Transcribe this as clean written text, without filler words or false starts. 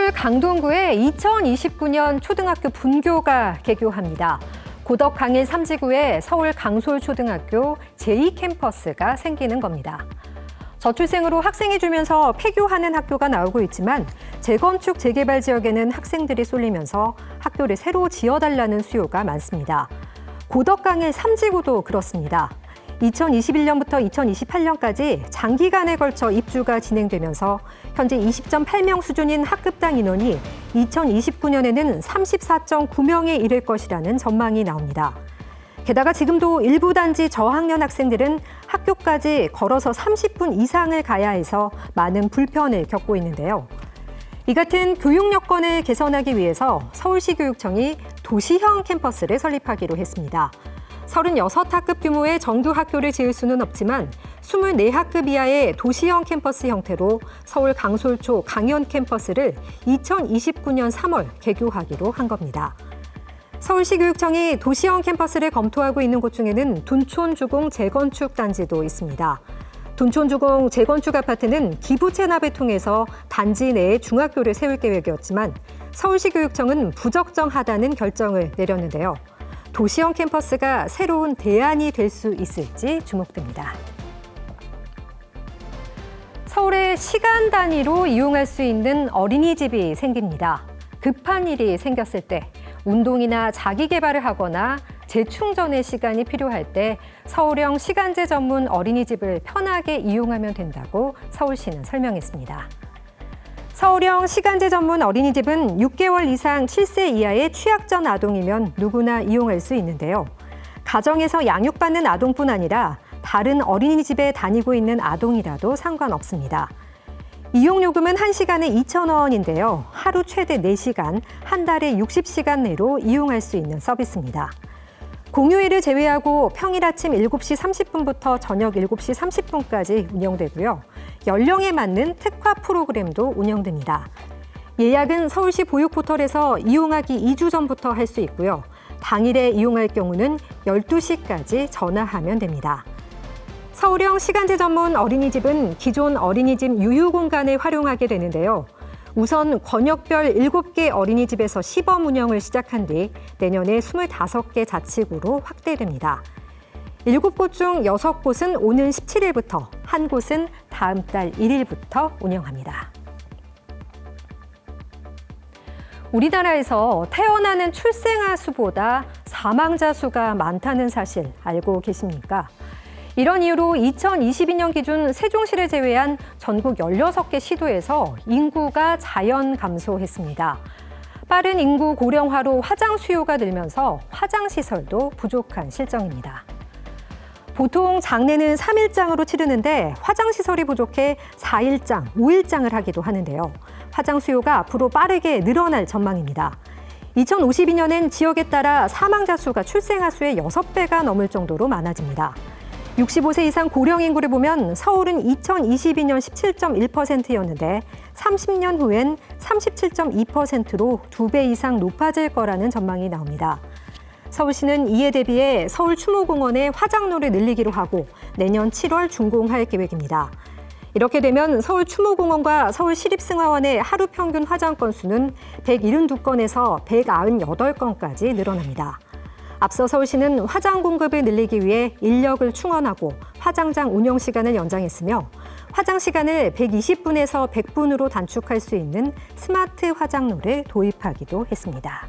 서울 강동구에 2029년 초등학교 분교가 개교합니다. 고덕 강일 3지구에 서울 강솔초등학교 제2캠퍼스가 생기는 겁니다. 저출생으로 학생이 줄면서 폐교하는 학교가 나오고 있지만 재건축, 재개발 지역에는 학생들이 쏠리면서 학교를 새로 지어달라는 수요가 많습니다. 고덕 강일 3지구도 그렇습니다. 2021년부터 2028년까지 장기간에 걸쳐 입주가 진행되면서 현재 20.8명 수준인 학급당 인원이 2029년에는 34.9명에 이를 것이라는 전망이 나옵니다. 게다가 지금도 일부 단지 저학년 학생들은 학교까지 걸어서 30분 이상을 가야 해서 많은 불편을 겪고 있는데요. 이 같은 교육 여건을 개선하기 위해서 서울시교육청이 도시형 캠퍼스를 설립하기로 했습니다. 36학급 규모의 정규 학교를 지을 수는 없지만 24학급 이하의 도시형 캠퍼스 형태로 서울 강솔초 강연 캠퍼스를 2029년 3월 개교하기로 한 겁니다. 서울시교육청이 도시형 캠퍼스를 검토하고 있는 곳 중에는 둔촌주공 재건축 단지도 있습니다. 둔촌주공 재건축 아파트는 기부 체납을 통해서 단지 내에 중학교를 세울 계획이었지만 서울시교육청은 부적정하다는 결정을 내렸는데요. 도시형 캠퍼스가 새로운 대안이 될 수 있을지 주목됩니다. 서울에 시간 단위로 이용할 수 있는 어린이집이 생깁니다. 급한 일이 생겼을 때, 운동이나 자기 개발을 하거나 재충전의 시간이 필요할 때 서울형 시간제 전문 어린이집을 편하게 이용하면 된다고 서울시는 설명했습니다. 서울형 시간제 전문 어린이집은 6개월 이상 7세 이하의 취약전 아동이면 누구나 이용할 수 있는데요. 가정에서 양육받는 아동뿐 아니라 다른 어린이집에 다니고 있는 아동이라도 상관없습니다. 이용요금은 1시간에 2,000원인데요. 하루 최대 4시간, 한 달에 60시간 내로 이용할 수 있는 서비스입니다. 공휴일을 제외하고 평일 아침 7시 30분부터 저녁 7시 30분까지 운영되고요. 연령에 맞는 특화 프로그램도 운영됩니다. 예약은 서울시 보육포털에서 이용하기 2주 전부터 할 수 있고요. 당일에 이용할 경우는 12시까지 전화하면 됩니다. 서울형 시간제 전문 어린이집은 기존 어린이집 유휴 공간을 활용하게 되는데요. 우선 권역별 7개 어린이집에서 시범 운영을 시작한 뒤 내년에 25개 자치구로 확대됩니다. 7곳 중 6곳은 오는 17일부터, 한 곳은 다음 달 1일부터 운영합니다. 우리나라에서 태어나는 출생아 수보다 사망자 수가 많다는 사실 알고 계십니까? 이런 이유로 2022년 기준 세종시를 제외한 전국 16개 시도에서 인구가 자연 감소했습니다. 빠른 인구 고령화로 화장 수요가 늘면서 화장시설도 부족한 실정입니다. 보통 장례는 3일장으로 치르는데 화장시설이 부족해 4일장, 5일장을 하기도 하는데요. 화장 수요가 앞으로 빠르게 늘어날 전망입니다. 2052년엔 지역에 따라 사망자 수가 출생아 수의 6배가 넘을 정도로 많아집니다. 65세 이상 고령 인구를 보면 서울은 2022년 17.1%였는데 30년 후엔 37.2%로 2배 이상 높아질 거라는 전망이 나옵니다. 서울시는 이에 대비해 서울 추모공원의 화장로를 늘리기로 하고 내년 7월 준공할 계획입니다. 이렇게 되면 서울 추모공원과 서울 시립승하원의 하루 평균 화장 건수는 172건에서 198건까지 늘어납니다. 앞서 서울시는 화장 공급을 늘리기 위해 인력을 충원하고 화장장 운영 시간을 연장했으며 화장 시간을 120분에서 100분으로 단축할 수 있는 스마트 화장로를 도입하기도 했습니다.